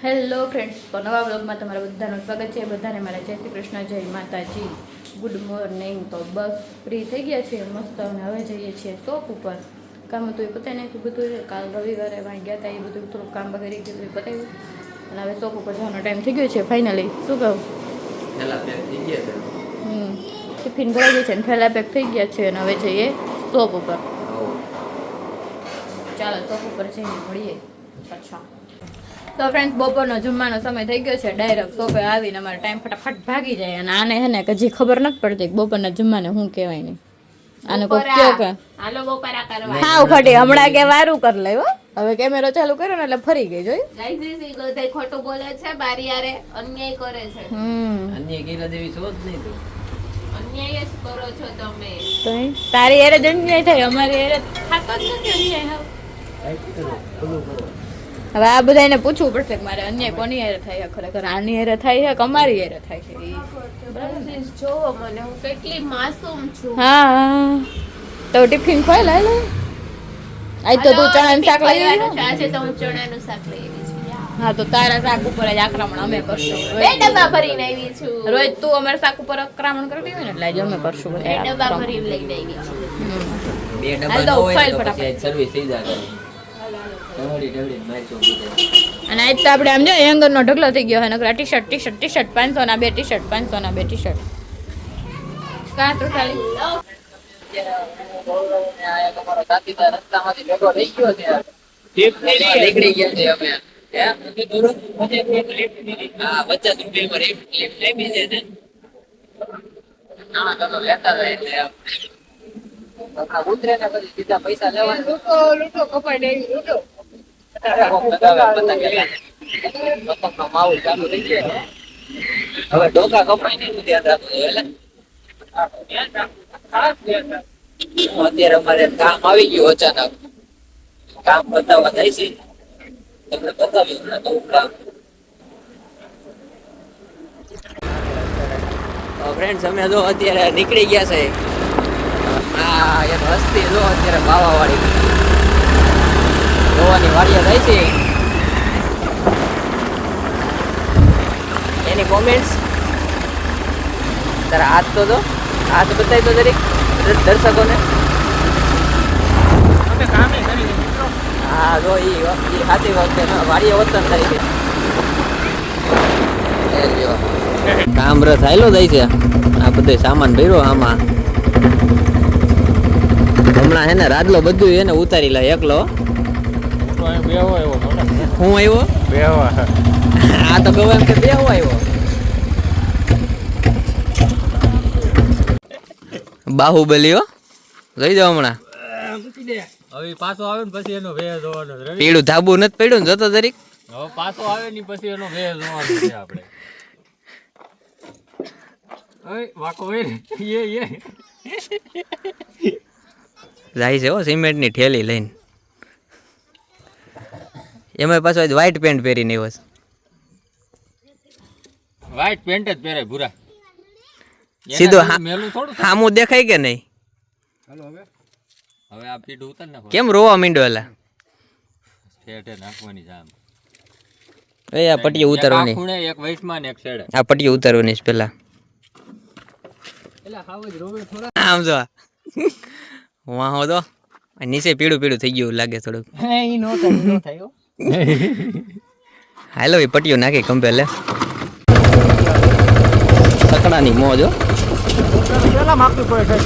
Hello friends, તો નવા બ્લોગમાં તમારા બધાનું સ્વાગત છે. બધાને મારા જય શ્રી કૃષ્ણ, જય માતાજી, ગુડ મોર્નિંગ. તો બસ ફ્રી થઈ ગયા છે મસ્ત, અને હવે જઈએ છીએ શોપ ઉપર. કામ હતું એ પતાવી નાખ્યું બધું. કાલ રવિવારે વાંઈ ગયા હતા, એ બધું થોડુંક કામ વગેરે ગયું એ પતાવ્યું. અને હવે શોપ ઉપર જવાનો ટાઈમ થઈ ગયો છે ફાઇનલી. શું કહું? ટિફિન ભરાઈ ગઈ છે ને થેલા પેક થઈ ગયા છે. અને હવે જઈએ શોપ ઉપર. ચાલો શોપ ઉપર જઈને મળીએ. અચ્છા, તો ફ્રેન્ડ્સ, બપોરનો જમવાનો સમય થઈ ગયો છે. ડાયરેક્ટ શોપે આવીને અમારો ટાઈમ ફટાફટ ભાગી જાય. અને આને હે ને હજી ખબર નથી પડતી કે બપોરના જમવાને શું કહેવાય નહીં. આને કોઈ કયો કે હાલો બપોરા કરવા. હા ખોટી હમણાં કે વારું કરી લે. હવે કેમેરો ચાલુ કર્યો ને એટલે ફરી ગઈ. જોઈ ગાઈઝ ખોટું બોલે છે, બારી યારે અન્યાય કરે છે. અન્યાય કર્યા જેવી છો જ નહીં તું. અન્યાય જ કરો છો તમે. તો તારી યારે જ અન્યાય થાય, અમારી યારે થાતો જ નથી અન્યાય. હવે આ બધાને પૂછવું પડશે કે મારે અન્યાય કોની હેરે થાય છે ખરેખર, આની હેરે થાય છે કે અમારી હેરે થાય છે. જો મને હું કેટલી માસૂમ છું. હા, તો ટિફિન ખોઈ લે. આજ તો તું ચણાનું શાક લઈ આવી છે. આજે તો હું ચણાનું શાક લઈ આવી છું. હા, તો તારા શાક ઉપર જ આક્રમણ અમે કરશું. બે ડબ્બા ભરીને આવી છું. રોજ તું અમારા શાક ઉપર આક્રમણ કરતી હોય ને એટલે આજે અમે કરશું. બે ડબ્બા ભરીને લઈને આવી છું. બે ડબ્બા તો હોય તો પછી સર્વિસ થઈ જાય. અને આજ તો આપણે આમ જો હેંગર નો ઢગલો થઈ ગયો હોય. નકર ટી-શર્ટ 500 ના બે ટી-શર્ટ 500 ના બે ટી-શર્ટ. કા તો ખાલી તમારો સાથીદાર રસ્તામાંથી ભેગો થઈ ગયો છે. નીકળી ગયા છે અમે. હા, 50 રૂપિયામાં લિફ્ટ લઈ બીજે ને. ના તો લેતા જાય એટલે આપણા ઉતરે ને પછી સીધા પૈસા લેવાના. લૂટો કપાઈ દેવી લૂટો. માહોલ ચાલુ થઈ ગયો. હવે ડોકા કપાઈ નહીં અત્યારે અમારે કામ આવી ગયું અચાનક. કામ બતાવવા થાય છે. તમને બતાવ્યું કામ. ફ્રેન્ડ્સ, અમે જો અત્યારે નીકળી ગયા છે. હા, એક હસ્તી જો અત્યારે બાવા વાળી જોવાની વાડીએ થાય છે. એની કોમેન્ટ્સ તારા હાથ તો હાથ બતાવી તો દરેક દર્શકોને. હા, જો એ સાચી વાત છે. વાડીએ વતન તરીકે કામ રસ આયલો જાય છે. આ બધો સામાન ભર્યો આમાં. હમણાં હે ને રાડલો બધું એને ઉતારી લે એકલો. હું આવ્યો આ તો કહું એમ કે બેહો આવ્યો. બાહુબલી હો જોઈ જાવ હમણાં. હવે પાછો આવે ને પછી એનો વેહ જોવાનો. પીળું ધાબુ નથી પડ્યું ને જોતો દરેક. હવે પાછો આવે ને પછી એનો વેહ જોવાનો છે આપણે. ઓય વાકો વે એ જાય છે હો સિમેન્ટની ઠેલી લઈને. એમાં પાછો વ્હાઈટ પેન્ટ પહેરીને આવ્યો છે. વ્હાઈટ પેન્ટ જ પહેરે ભૂરા. સીધો મેલું થોડું હામું દેખાય કે નહીં? હાલો હવે આ ફીડ ઉતાર નાખો. કેમ રોવા માંડ્યો એલા? ઠેઠે નાખવાની જામ. એ આ પટ્ટી ઉતારવાની. ખૂણે એક વૈશમાં ને એક છેડે. આ પટ્ટી ઉતારવાની છે પેલા. એલા ખાવ જ રોવે થોડા. આમ જો વાહો તો નીચે પીળું પીળું થઈ ગયું લાગે થોડુંક. ઈ નો થાય હો. હાલો એ પટ્ટીઓ નાખી કંપે લે. સકડાની મોજ હો. પેલા માપી પડે.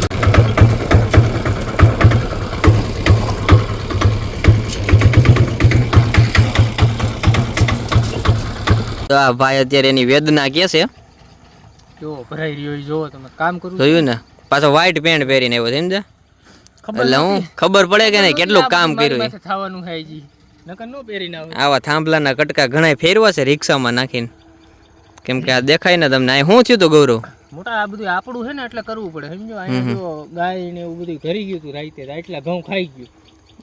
તો આ ભાઈ અત્યારે એની વેદના કે છે. જો ભરાઈ રહ્યો જો તમે કામ કરું જોયું ને પાછો વ્હાઈટ પેન્ટ પહેરીને આવ્યો સમજ્યા. એટલે હું ખબર પડે કે નહીં કેટલું કામ કર્યું. થવાનું છે જી નકર નો પહેરીને આવે. આવા થાંભલાના કટકા ઘણા ફેરવા છે રિક્ષામાં નાખીને. કેમ કે આ દેખાય ને તમને. આ શું થયું તું ગૌરવ? મોટા આ બધું આપણું છે ને એટલે કરવું પડે સમજો. અહીંયા જો ગાય ને એવું બધું ઘરી ગયું હતું રાઈતે એટલા ઘઉં ખાઈ ગયું.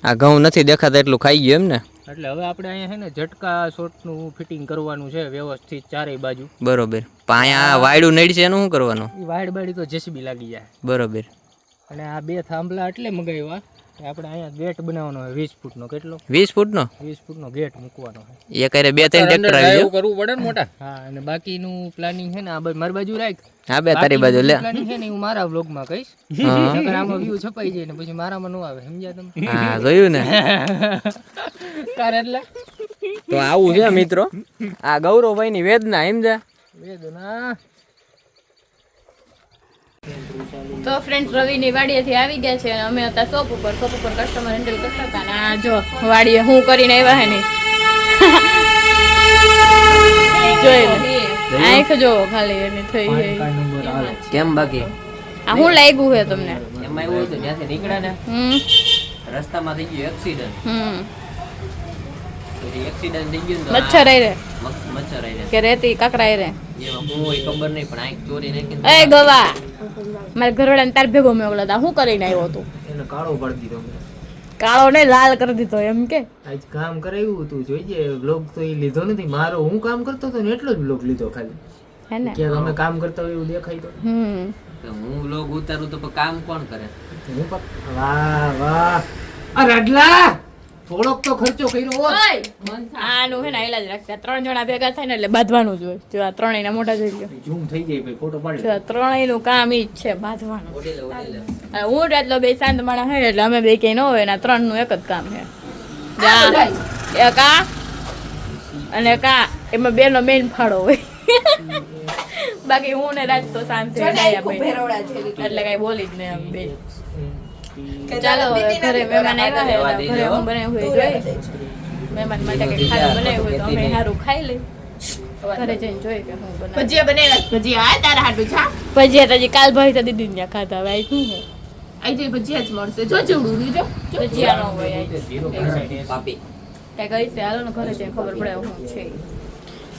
આ ઘઉં નથી દેખાતા એટલું ખાઈ ગયું એમ ને. એટલે હવે આપણે અહીંયા છે ને ઝટકા શોટનું ફિટિંગ કરવાનું છે વ્યવસ્થિત ચારેય બાજુ. બરોબર. અહીંયા વાયડું નડી છે એનું શું કરવાનું? એ વાયડ બાડી તો જેસીબી લાગી જાય. બરોબર. અને આ બે થાંભલા એટલે મગાવ્યા આપણે અહીંયા ગેટ બનાવવાનો હોય 20 ફૂટનો. કેટલો? 20 ફૂટનો 20 ફૂટનો ગેટ મૂકવાનો હોય. એ કરે 2-3 ટ્રેક્ટર આવી જાય. કરવું પડે ને મોટા. હા, અને બાકીનું પ્લાનિંગ છે ને આ મારી બાજુ રાખ. હા બે તારી બાજુ લે. પ્લાનિંગ છે ને હું મારા વ્લોગમાં કહીશ. હા નકર આમાં વ્યૂ છપાઈ જાય ને પછી મારામાં ન આવે. સમજ્યા તમે? હા જોયું ને. કાર એટલે તો આવું છે મિત્રો, આ ગૌરવભાઈ ની વેદના સમજ્યા. વેદના. તો ફ્રેન્ડ્સ રવિની વાડીએથી આવી ગયા છે અને અમે હતા શોપ ઉપર કસ્ટમર હેન્ડલ કરતા હતા અને આ જો વાડીએ હું કરીને આવ્યા હે ને જોઈ લે આંખ જો ખાલી એની થઈ ગઈ. કેમ બાકી આ હું લાગ્યું છે તમને? એમાં એવું હતું જ્યાંથી નીકળ્યા ને રસ્તામાં થઈ ગયું એક્સિડન્ટ. પછી એક્સિડન્ટ થઈ ગયું ને તો મચ્છર આઈ રે મચ્છર આવી કે રેતી કાકરા રે એમાં હું હોય ખબર નહીં પણ આંખ ચોરી નાખી એ ગવા મારા ઘરવાળાને તાર ભેગો મોકલો તા હું કરીને આવ્યો તું? એને કાળો પાડી દીધો. કાળો ને લાલ કરી દીધો એમ કે આજ કામ કરાવ્યું તું જોઈએ બ્લોગ તો એ લીધો નથી મારો. હું કામ કરતો હતો ને એટલો જ બ્લોગ લીધો ખાલી. હે ને કે અમે કામ કરતા હોય એવું દેખાય તો. હું વ્લોગ ઉતારું તો પણ કામ કોણ કરે? હું વાહ વાહ આ રાડલા થોડોક તો ખર્ચો કર્યો હોત. આનું હે ને આયલા જ રાખતા 3 જણા ભેગા થાય ને એટલે બાંધવાનું જ હોય. જો આ ત્રણેયના મોઢા જોઈ લ્યો. ઝૂમ થઈ જાય ભાઈ ફોટો પાડી. જો આ ત્રણેયનું કામ ઈ જ છે બાંધવાનું. અને હું એટલો બે શાંત માણસ હોય એટલે અમે બે કઈ ન હોય ને આ 3 નું એક જ કામ છે. એક આ અને કા એમાં બે નો મેઇન ફાળો હોય. બાકી હું ને રાજ તો શાંત થઈ ગયા એટલે કઈ બોલી જ નહીં અમે બે. ચાલો હવે ઘરે મહેમાન આવ્યા છે ઘરે હું બનાવ્યું હોય જોઈ મહેમાન માટે કઈ ખાવાનું બનાવ્યું હોય તો અમે સારું ખાઈ લઈ. ઘરે જઈને જોઈ કે હું બનાવું. ભજીયા બનાવ્યા ભજીયા આ તારા હાટું છા ભજીયા તો હજી કાલ ભાઈ તો દીદી ને ખાધા હવે શું છે આઈ જે ભજીયા જ મળશે જો જેવડું લીજો ભજીયા નો હોય પાપી કઈ કઈ છે હાલો ને ઘરે જઈને ખબર પડે શું છે.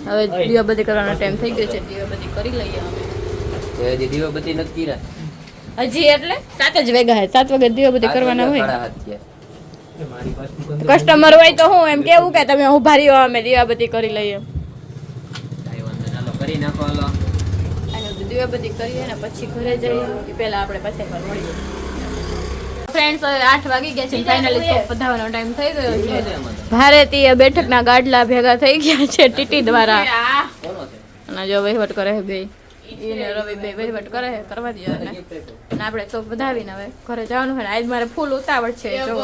હવે દીવાબત્તી કરવાનો ટાઈમ થઈ ગયો છે દીવાબત્તી કરી લઈએ અમે. તો હજી દીવાબત્તી નથી કર્યા હજી એટલે 7 જ વાગ્યા હે 7 વાગે દીવાબત્તી કરવાના હોય. મારી પાસે દુકાન કસ્ટમર હોય તો હું એમ કેવું કે તમે ઉભા રહ્યો અમે દીવાબત્તી કરી લઈએ. કાંઈ વાંધો નહીં, હાલો કરી નાખો હાલો. અને દીવાબત્તી કરીએ ને પછી ઘરે જઈએ એ પહેલા આપણે પાછા એકવાર મળીએ. ફ્રેન્ડ્સ હવે 8 વાગી ગયા છે ફાઇનલી શોપ પધાવવાનો ટાઈમ થઈ ગયો છે. ભારતીય બેઠકના ગાડલા ભેગા થઈ ગયા છે ટીટી દ્વારા કોનો છે? અને જો વહીવટ કરે છે બે એને રવિ બે વહીવટ કરે છે કરવા દે અને આપણે શોપ વધાવીને હવે ઘરે જવાનું છે. આજ મારે ફૂલ ઉતાવળ છે જો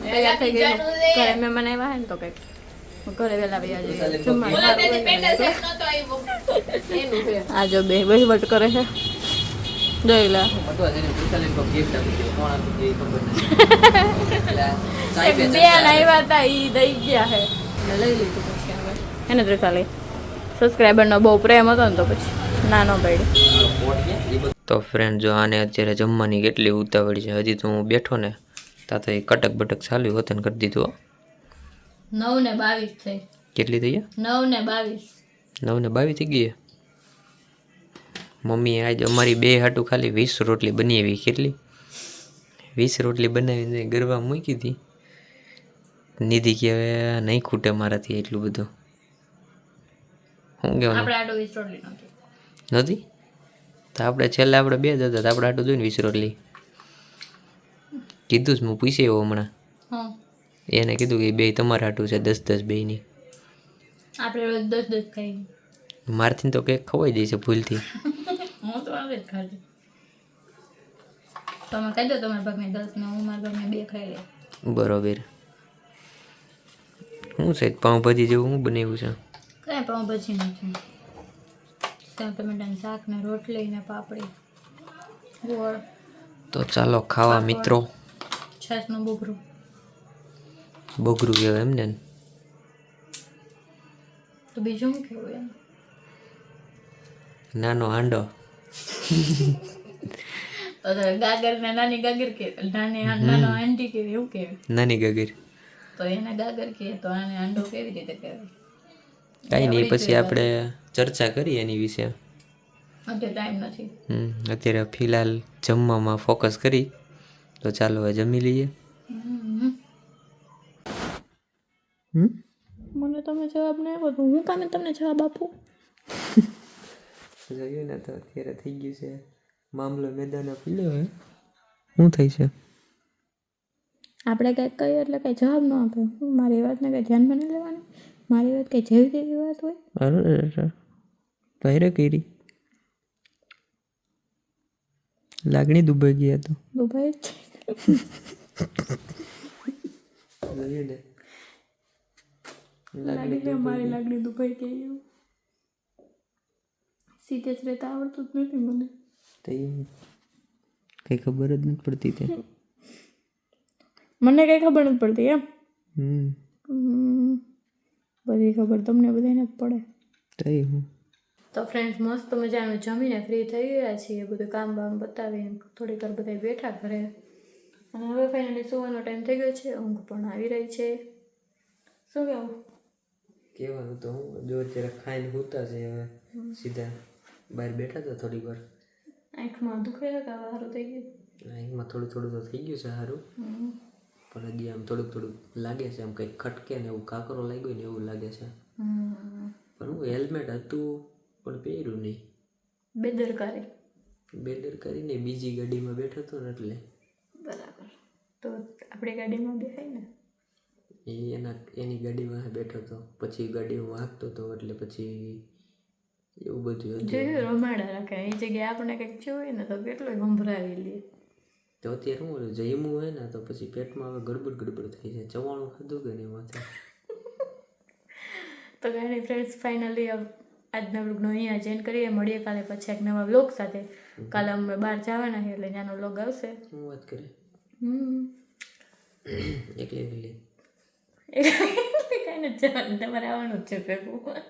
તૈયાર થઈ ગયું ઘરે મહેમાન આવ્યા છે ને તો કંઈક ઘરે વહેલા વહી આજે આ જો બે વહીવટ કરે છે જોઈ લે. પટવા જઈને પૂછાલે કોક gift આપી દે. કોણ આપી દે એ ખબર નથી. બેન આવ્યા હતા ઈ દઈ ગયા છે એટલે લઈ લીધું પછી હવે એને દ્રતા લઈ સબસ્ક્રાઈબરનો બહુ પ્રેમ હતો ને તો પછી ના ન પડી. તો ફ્રેન્ડ જો આને અત્યારે જમવાની કેટલી ઉતાવળ છે. હજી તો હું બેઠો ને તા તો એ કટક બટક ચાલ્યું હોતન કરી દીધું. 9 ને 22 થઈ. કેટલી થઈ ગયા? 9 ને 22. 9 ને 22 થઈ ગઈ. મમ્મીએ આજ અમારી બે હાટું ખાલી 20 રોટલી બનાવી. કેટલી? 20 રોટલી બનાવીને ગરવા મૂકી હતી. નિધિ કે હવે નહીં ખૂટે મારાથી એટલું બધું. શું કહેવાનું આપણે આટો 20 રોટલી નથી તો આપણે છેલ્લે આપણે બે જ હતા આપણે આટલું જોઈને 20 રોટલી કીધું જ. હું પૂછી આવ્યો હમણાં હા એને કીધું કે બે તમારે હાટું છે 10-10 બેયની. આપણે રોજ 10 ખાઈએ. મારથી તો કંઈક ખવાઈ જાય છે ભૂલથી. હું તો આવે જ ખાલી તમે કહી દો તમારા ભાગને 10 ને હું મારા ભાગને 2 ખાઈ લે. બરોબર. શું છે પાઉંભાજી જેવું હું બનાવ્યું છે? કઈ પાઉંભાજી નથી સેવ ટમેટાનું શાક ને રોટલી ને પાપડી ગોળ તો ચાલો ખાવા મિત્રો. છાસનું બોગરું બોગરું કહેવાય એમ ને? તો બીજું શું કેવું એમ? નાનો હાંડો. તો ગાગર ને નાની ગાગર કે નાનો આંટી કે એવું કે નાની ગગર. તો એને ગાગર કે તો આને આંડો કેવી રીતે કહેવાય? કાંઈ નહીં પછી આપણે ચર્ચા કરીએ એની વિશે. અત્યારે ટાઈમ નથી. અત્યારે ફિલહાલ જમવામાં ફોકસ કરી તો ચાલો હવે જમી લઈએ. મને તમે જવાબ નહીં આપ્યો તો હું કામે તમને જવાબ આપું? જોયું ને તો અત્યારે થઈ ગયું છે મામલો મેદાન પીલો. હે શું થાય છે? આપણે કંઈક કહીએ એટલે કંઈ જવાબ ન આપે. હું મારી વાતને કંઈ ધ્યાનમાં નહીં લેવાની. મારી વાત કંઈ જેવી તેવી વાત હોય. અરે પહેરે કરી લાગણી દુબઈ ગયા તો દુબઈ લાગણી છે મારી લાગણી દુબઈ ગઈ. સીધે જ રહેતા આવડતું જ નથી મને. કઈ ખબર જ નથી પડતી તે મને કઈ ખબર નથી પડતી એમ. બધી ખબર તમને બધાને જ પડે. તઈ હું તો ફ્રેન્ડ્સ મસ્ત મજાનું જમીને ફ્રી થઈ ગયા છીએ. બધું કામ બામ બતાવીને થોડીક વાર બધા બેઠા ઘરે. અને હવે ફાઇનલી સુવાનો ટાઈમ થઈ ગયો છે. ઊંઘ પણ આવી રહી છે. શું કહેવું? કહેવાનું તો હું જો અત્યારે ખાઈને હોતા છે. હવે સીધા બહાર બેઠા હતા થોડીક વાર. આંખમાં દુખે કે સારું થઈ ગયું? આંખમાં થોડું થોડું તો થઈ ગયું છે સારું, પણ હજી આમ થોડુંક થોડુંક લાગે છે. આમ કંઈક ખટકે ને એવું કાકરો લાગ્યો ને એવું લાગે છે. પણ હું હેલ્મેટ હતું પણ પહેર્યું નહીં. બેદરકારી નહીં, બીજી ગાડીમાં બેઠો હતો ને એટલે. બરાબર. તો આપણી ગાડીમાં બેસાય ને. એની ગાડીમાં બેઠો હતો, પછી ગાડીમાં વાગતો હતો એટલે પછી એવું બધું જોયું રમાડા રાખે. એ જગ્યાએ આપણે કંઈક જોયું ને તો કેટલો ગંભરાવી લે. તો અત્યારે શું બોલું જઈમું હોય ને તો પછી પેટમાં હવે ગડબડ થઈ જાય. ચવાણું ખાધું કે નહીં માથે. તો કાંઈ નહીં ફ્રેન્ડ્સ, ફાઇનલી આજના વ્લોગનો અહીંયા ચેન્જ કરીએ. મળીએ કાલે પછી એક નવા વ્લોગ સાથે. કાલે અમે બહાર જવાના છે એટલે ત્યાંનો વ્લોગ આવશે. શું વાત કરે? એકલી કાંઈ નથી જવાનું, તમારે આવવાનું જ છે ભેગું.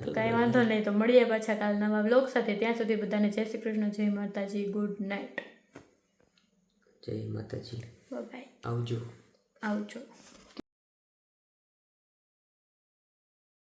તો કાંઈ વાંધો નહીં. તો મળીએ પાછા કાલે નવા વ્લોગ સાથે. ત્યાં સુધી બધાને જય શ્રી કૃષ્ણ, જય માતાજી, ગુડ નાઇટ. જય માતાજી. બાય. આવજો.